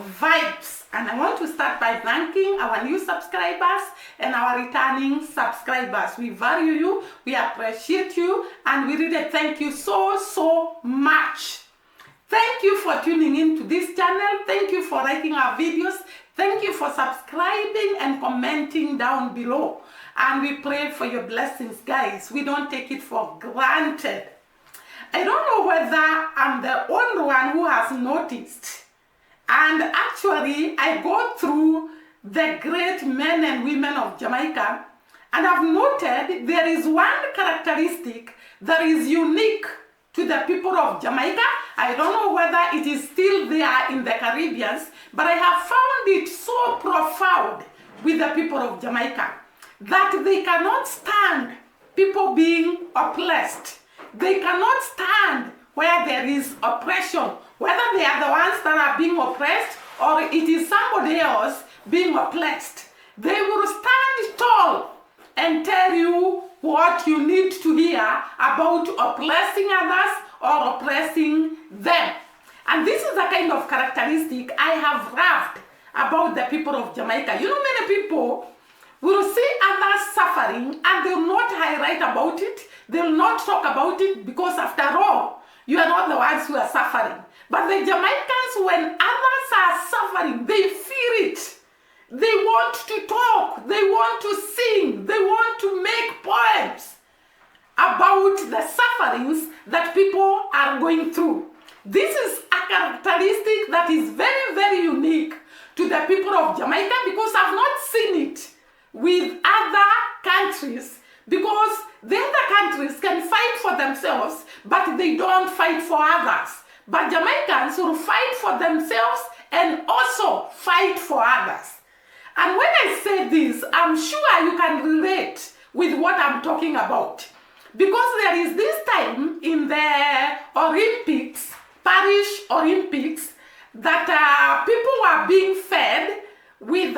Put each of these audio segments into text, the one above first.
vibes. And I want to start by thanking our new subscribers and our returning subscribers. We value you, we appreciate you, and we really thank you so much. Thank you for tuning in to this channel. Thank you for liking our videos. Thank you for subscribing and commenting down below. And we pray for your blessings, guys. We don't take it for granted. I don't know whether I'm the only one who has noticed. And actually, I go through the great men and women of Jamaica, and I've noted there is one characteristic that is unique to the people of Jamaica. I don't know whether it is still there in the Caribbean, but I have found it so profound with the people of Jamaica that they cannot stand people being oppressed. They cannot stand where there is oppression, whether they are the ones that are being oppressed or it is somebody else being oppressed. They will stand tall and tell you what you need to hear about oppressing others or oppressing them. And this is the kind of characteristic I have loved about the people of Jamaica. You know, many people will see others suffering and they will not highlight about it. They will not talk about it because after all, you are not the ones who are suffering. But the Jamaicans, when others are suffering, they feel it. They want to talk, they want to sing, they want to make poems about the sufferings that people are going through. This is a characteristic that is very unique to the people of Jamaica, because I've not seen it with other countries, because the other countries can fight for themselves, but they don't fight for others. But Jamaicans will fight for themselves and also fight for others. And when I say this, I'm sure you can relate with what I'm talking about. Because there is this time in the Olympics, Paris Olympics, that people were being fed with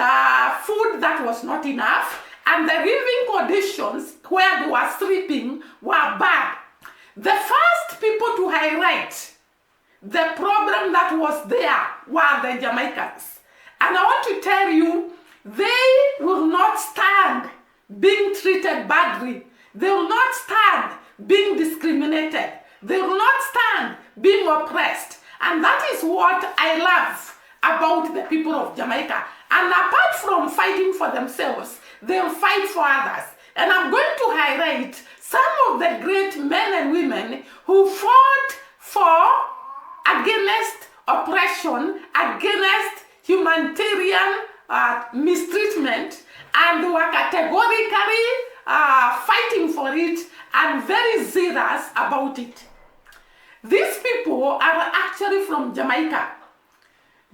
food that was not enough, and the living conditions where they were sleeping were bad. The first people to highlight the problem that was there were the Jamaicans. And I want to tell you, they will not stand being treated badly. They will not stand being discriminated. They will not stand being oppressed. And that is what I love about the people of Jamaica. And apart from fighting for themselves, they'll fight for others. And I'm going to highlight some of the great men and women who fought against oppression, against humanitarian mistreatment, and they were categorically fighting for it and very zealous about it. These people are actually from Jamaica.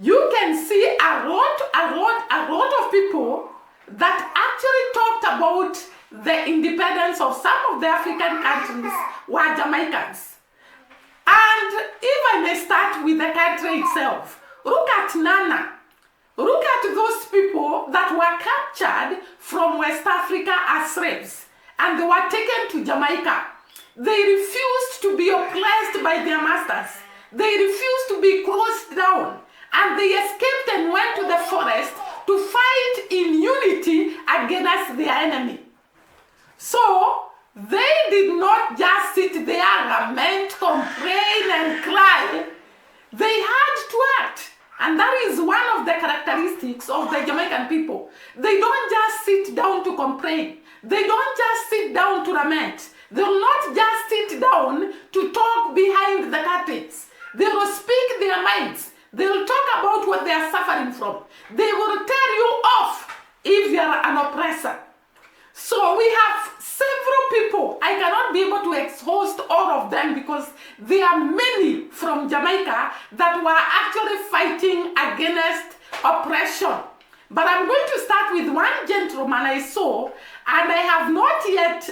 You can see a lot of people that actually talked about the independence of some of the African countries were Jamaicans. And if I may start with the country itself, look at Nana. Look at those people that were captured from West Africa as slaves, and they were taken to Jamaica. They refused to be oppressed by their masters. They refused to be closed down, and they escaped and went to the forest to fight in unity against their enemy. So they did not just sit there, lament, complain, and cry. They had to act. And that is one of the characteristics of the Jamaican people. They don't just sit down to complain. They don't just sit down to lament. They will not just sit down to talk behind the curtains. They will speak their minds. They will talk about what they are suffering from. They will tell you off if you are an oppressor. So we have several people. I cannot be able to exhaust all of them because there are many from Jamaica that were actually fighting against oppression. But I'm going to start with one gentleman I saw, and I have not yet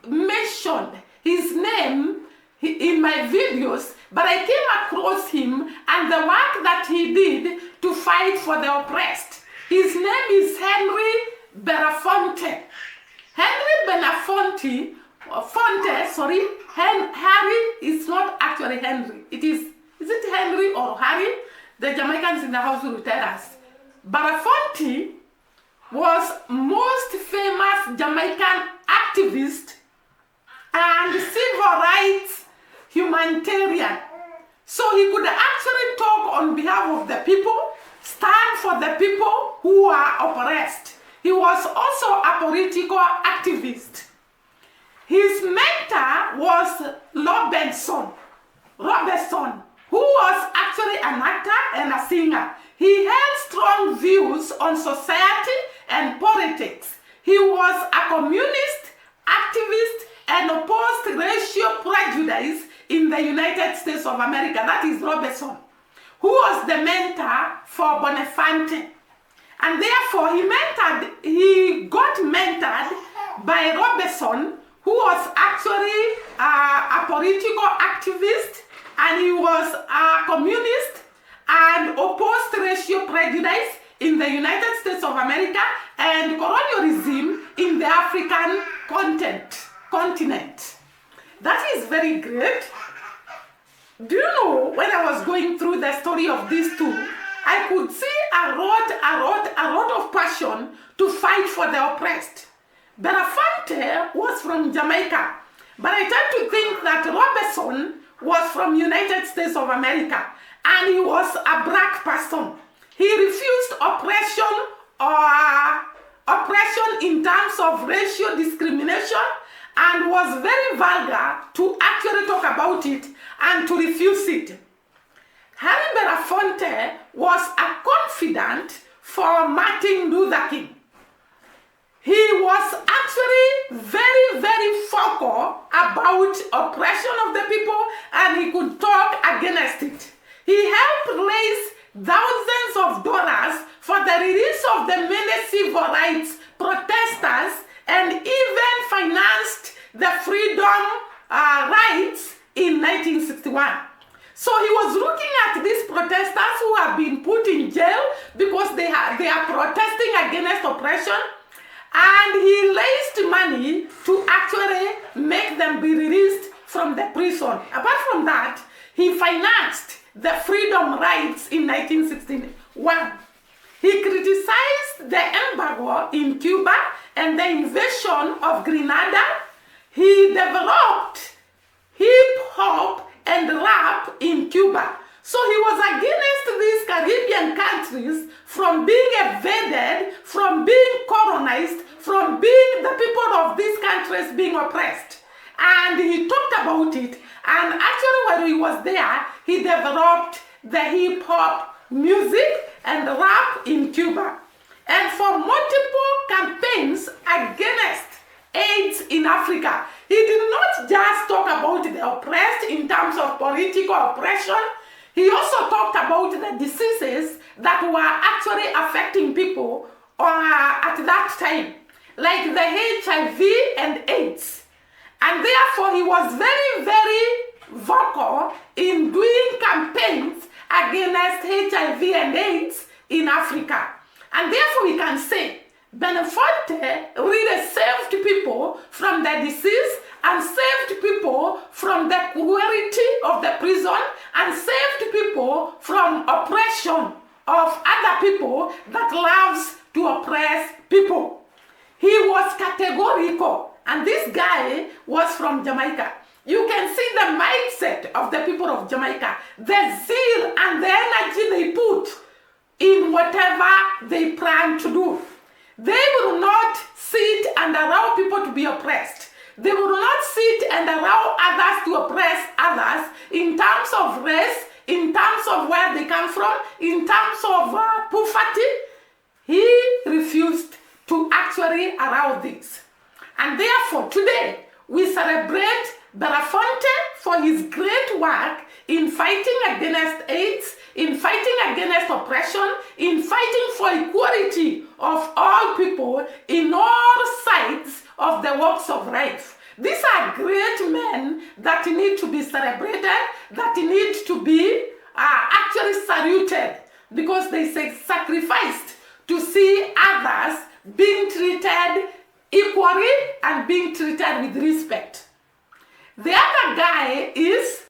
mentioned his name in my videos, but I came across him and the work that he did to fight for the oppressed. His name is Henry Belafonte. Henry Belafonte, Harry is not actually Henry. Is it Henry or Harry? the Jamaicans in the house will tell us. Belafonte was most famous Jamaican activist and civil rights humanitarian. So he could actually talk on behalf of the people, stand for the people who are oppressed. He was also a political activist. His mentor was Robertson, who was actually an actor and a singer. He held strong views on society and politics. He was a communist, activist, and opposed racial prejudice in the United States of America. That is Robertson, who was the mentor for Belafonte. And therefore, he got mentored by Robertson, who was actually a political activist, and he was a communist and opposed racial prejudice in the United States of America and colonialism in the African continent. That is very great. Do you know, when I was going through the story of these two, I could see a lot of passion to fight for the oppressed. Belafonte was from Jamaica, but I tend to think that Robertson was from United States of America, and he was a black person. He refused oppression in terms of racial discrimination, and was very vulgar to actually talk about it and to refuse it. Harry Belafonte was a confidant for Martin Luther King. He was actually very, very vocal about oppression of the people, and he could talk against it. He helped raise thousands of dollars for the release of the many civil rights protesters, and even financed the freedom rights in 1961. So he was looking at these protesters who have been put in jail because they are protesting against oppression, and he raised money to actually make them be released from the prison. Apart from that, he financed the freedom rights in 1961. He criticized the embargo in Cuba and the invasion of Grenada. He developed hip-hop and rap in Cuba. So he was against these Caribbean countries from being invaded, from being colonized, from being the people of these countries being oppressed. And he talked about it. And actually when he was there, he developed the hip-hop music and rap in Cuba. And for multiple campaigns against AIDS in Africa, he did not just talk about the oppressed in terms of political oppression. He also talked about the diseases that were actually affecting people at that time, like the HIV and AIDS. And therefore, he was very, very vocal in doing campaigns against HIV and AIDS in Africa. And therefore, we can say Belafonte really saved people from the disease and saved people from the cruelty of the prison and saved people from oppression of other people that loves to oppress people. He was categorical, and this guy was from Jamaica. You can see the mindset of the people of Jamaica, the zeal and the energy they put in whatever they plan to do. They will not sit and allow people to be oppressed. They will not sit and allow others to oppress others in terms of race, in terms of where they come from, in terms of poverty. He refused to actually allow this. And therefore, today, we celebrate Belafonte for his great work in fighting against AIDS, in fighting against oppression, in fighting for equality of all people in all sides of the walks of life. These are great men that need to be celebrated, that need to be actually saluted, because they sacrificed to see others being treated equally and being treated with respect. The other guy is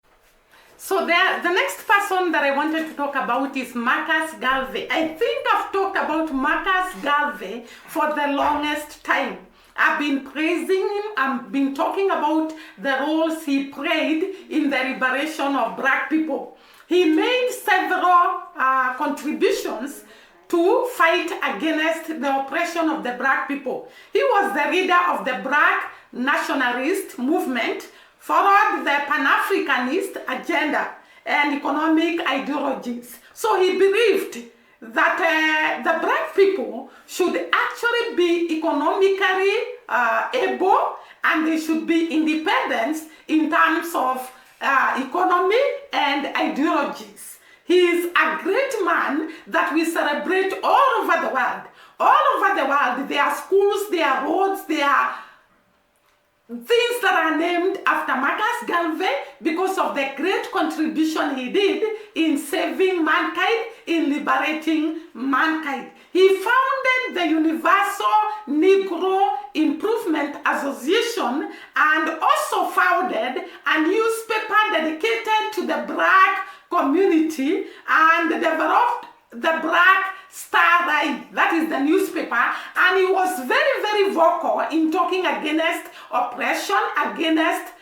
So the next person that I wanted to talk about is Marcus Garvey. I think I've talked about Marcus Garvey for the longest time. I've been praising him. I've been talking about the roles he played in the liberation of black people. He made several contributions to fight against the oppression of the black people. He was the leader of the black nationalist movement, followed the Pan-Africanist agenda and economic ideologies. So he believed that the black people should actually be economically able, and they should be independent in terms of economy and ideologies. He is a great man that we celebrate all over the world. All over the world, there are schools, there are roads, there are things that are named after Marcus Garvey because of the great contribution he did in saving mankind, in liberating mankind. He founded the Universal Negro Improvement Association and also founded a newspaper dedicated to the black community and developed the Black Star Line, that is the newspaper, and he was very, very vocal in talking against oppression, against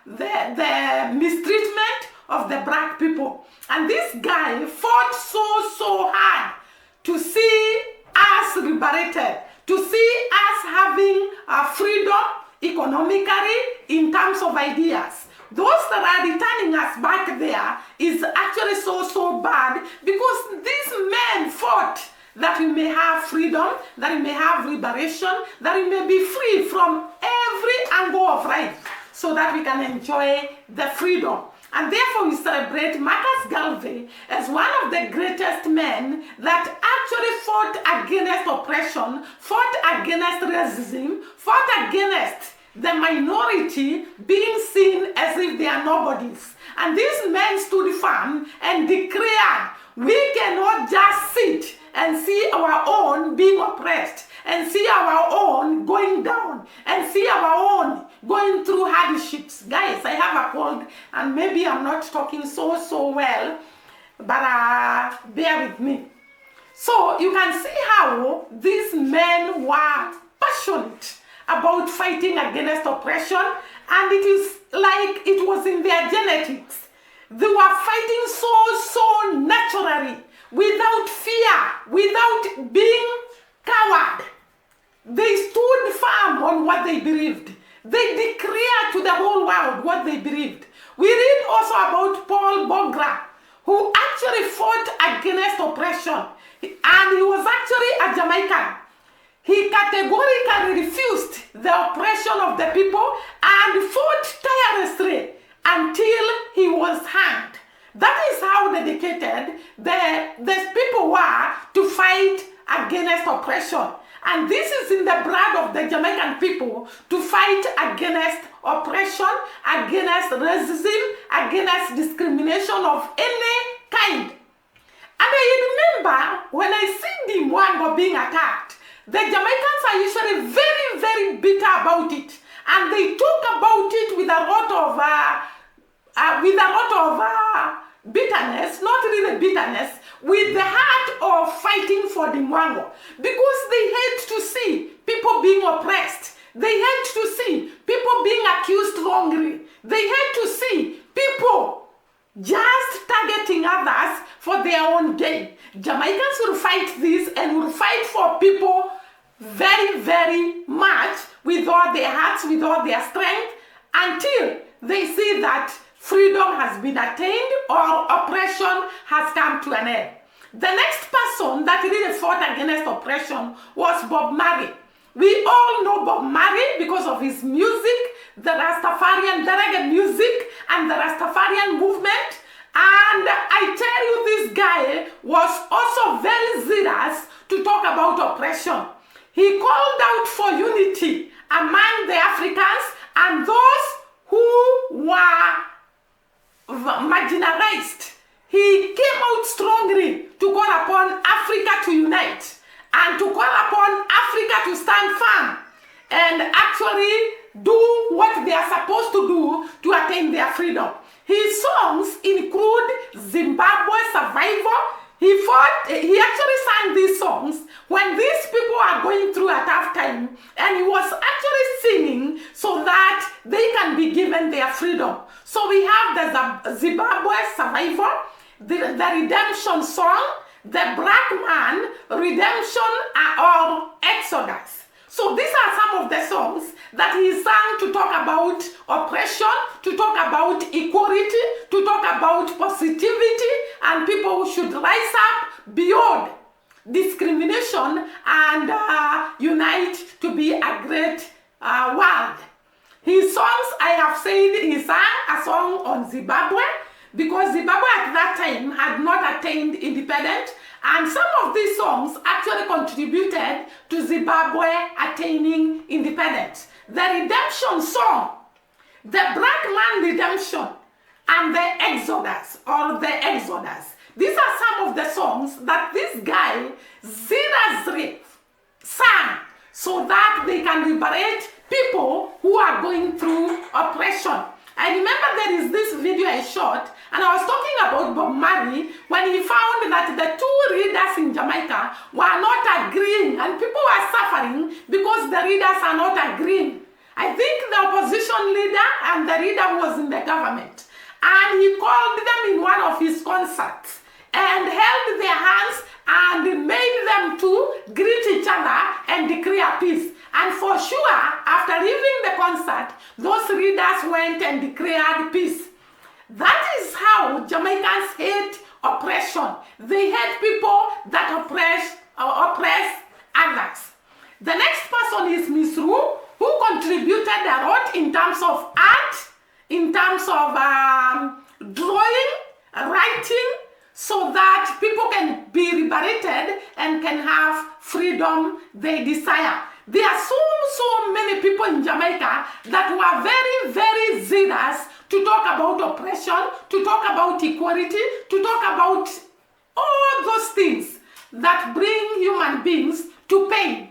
the mistreatment of the black people. And this guy fought so hard to see us liberated, to see us having freedom economically in terms of ideas. Those that are returning us back there is actually so bad, because these men fought that we may have freedom, that we may have liberation, that we may be free from every angle of life, so that we can enjoy the freedom. And therefore we celebrate Marcus Garvey as one of the greatest men that actually fought against oppression, fought against racism, fought against the minority being seen as if they are nobodies. And these men stood firm and declared, we cannot just sit and see our own being oppressed, and see our own going down, and see our own going through hardships. Guys, I have a cold and maybe I'm not talking so well, but bear with me. So you can see how these men were passionate about fighting against oppression, and it is like it was in their genetics. They were fighting so naturally, without fear, without being coward. They stood firm on what they believed. They declared to the whole world what they believed. We read also about Paul Bogra, who actually fought against oppression, and he was actually a Jamaican. He categorically refused the oppression of the people and fought tirelessly until he was hanged. That is how dedicated the people were to fight against oppression. And this is in the blood of the Jamaican people, to fight against oppression, against racism, against discrimination of any kind. And I remember when I see the Mwango being attacked, the Jamaicans are usually very bitter about it, and they talk about it with a lot of bitterness, not really bitterness, with the heart of fighting for the Mwango, because they hate to see people being oppressed. They hate to see people being accused wrongly. They hate to see people just targeting others for their own gain. Jamaicans will fight this and will fight for people very much with all their hearts, with all their strength, until they see that freedom has been attained or oppression has come to an end. The next person that really fought against oppression was Bob Marley. We all know Bob Marley because of his music, the Rastafarian, the reggae music, and the Rastafarian movement. And I tell you, this guy was also very zealous to talk about oppression. He called out for unity among the Africans and those who were marginalized. He came out strongly to call upon Africa to unite and to call upon Africa to stand firm and actually do what they are supposed to do to attain their freedom. His songs include Zimbabwe Survivor. He actually sang these songs when these people are going through a tough time, and he was actually singing so that they can be given their freedom. So we have the Zimbabwe Survivor, the Redemption Song, the Black Man, Redemption or Exodus. So these are some of the songs that he sang to talk about oppression, to talk about equality, to talk about positivity, and people should rise up beyond discrimination and unite to be a great world. His songs, I have said, he sang a song on Zimbabwe because Zimbabwe at that time had not attained independence, and some of these songs actually contributed to Zimbabwe attaining independence. The Redemption Song, the Black Man Redemption, and the Exodus or the Exodus. These are some of the songs that this guy, Zira sang so that they can liberate people who are going through oppression. I remember there is this video I shot, and I was talking about Bob Marley when he found that the two readers in Jamaica were not agreeing, and people were suffering because the readers are not agreeing. I think the opposition leader and the reader was in the government, and he called them in one of his concerts and held their hands and made them to greet each other and declare peace. And for sure, after leaving the concert, those readers went and declared peace. That is how Jamaicans hate oppression. They hate people that oppress others. The next person is Miss Rue, who contributed a lot in terms of art, in terms of drawing, writing, so that people can be liberated and can have freedom they desire. There are so many people in Jamaica that were very, very zealous to talk about oppression, to talk about equality, to talk about all those things that bring human beings to pain.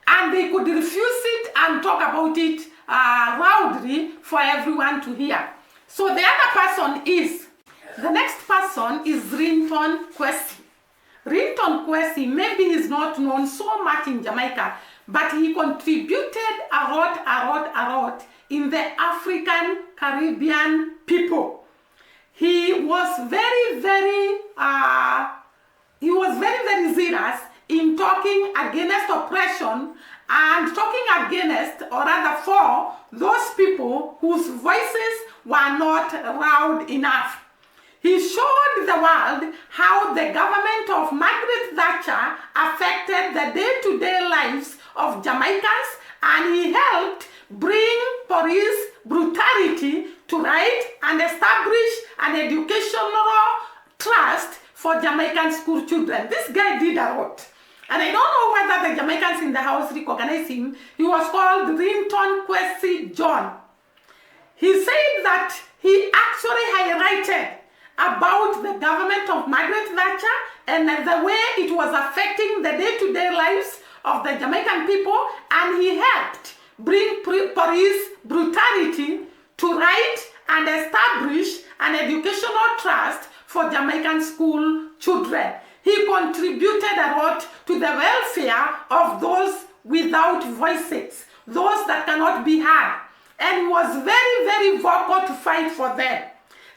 And they could refuse it and talk about it loudly for everyone to hear. So the other person is, the next person is Rinton Kwesi. Rinton Kwesi, maybe he's not known so much in Jamaica, but he contributed a lot in the African Caribbean people. He was very zealous in talking against oppression and talking against, or rather for, those people whose voices were not loud enough. He showed the world how the government of Margaret Thatcher affected the day-to-day lives of Jamaicans, and he helped bring police brutality to right and establish an educational trust for Jamaican school children. This guy did a lot. And I don't know whether the Jamaicans in the house recognize him. He was called Rinton Kwesi John. He said that he actually highlighted about the government of Margaret Thatcher and the way it was affecting the day-to-day lives of the Jamaican people, and he helped bring police brutality to right and establish an educational trust for Jamaican school children. He contributed a lot to the welfare of those without voices, those that cannot be heard, and was very vocal to fight for them.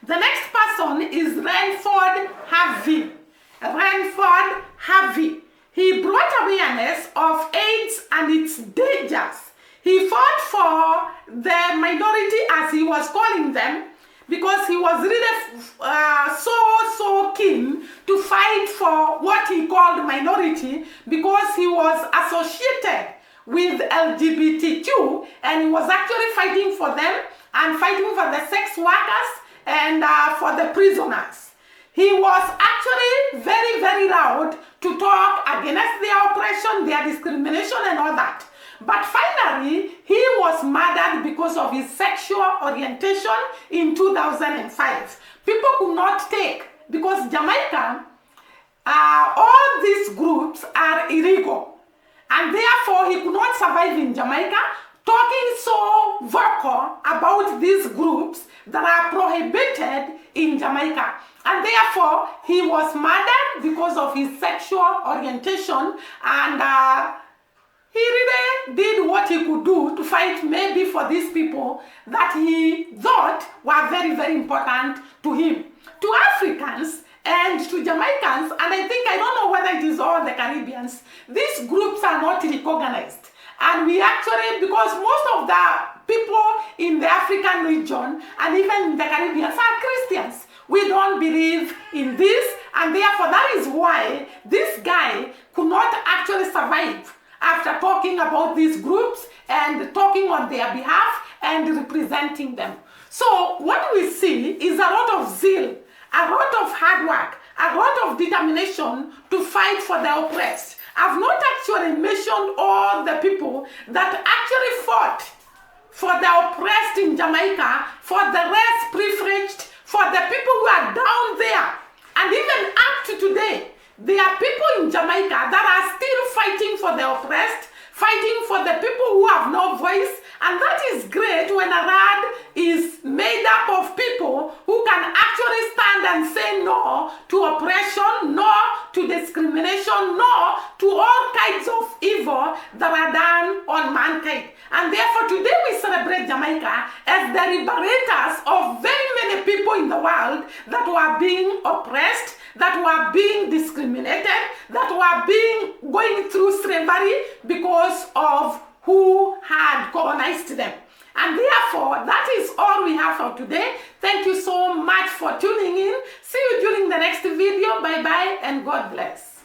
The next person is Renford Harvey. Renford Harvey. He brought awareness of AIDS and its dangers. He fought for the minority, as he was calling them, because he was really so keen to fight for what he called minority, because he was associated with LGBTQ, and he was actually fighting for them and fighting for the sex workers and for the prisoners. He was actually very loud to talk against their oppression, their discrimination and all that. But finally, he was murdered because of his sexual orientation in 2005. People could not take, because Jamaica, all these groups are illegal. And therefore, he could not survive in Jamaica, talking so vocal about these groups that are prohibited in Jamaica. And therefore, he was murdered because of his sexual orientation, and he really did what he could do to fight maybe for these people that he thought were very, very important to him. To Africans and to Jamaicans, and I don't know whether it is all the Caribbeans, these groups are not recognized. And we actually, because most of the people in the African region and even in the Caribbean are Christians, we don't believe in this, and therefore that is why this guy could not actually survive after talking about these groups and talking on their behalf and representing them. So what we see is a lot of zeal, a lot of hard work, a lot of determination to fight for the oppressed. I've not actually mentioned all the people that actually fought for the oppressed in Jamaica, for the less privileged, for the people who are down there. And even up to today, there are people in Jamaica that are still fighting for the oppressed, fighting for the people who have no voice. And that is great when a rad is made up of people who can actually stand and say no to oppression, no to discrimination, no to all kinds of evil that are done on mankind. And therefore today we celebrate Jamaica as the liberators of very many people in the world that were being oppressed, that were being discriminated, that were going through slavery because of who had colonized them. And therefore, that is all we have for today. Thank you so much for tuning in. See you during the next video. Bye-bye and God bless.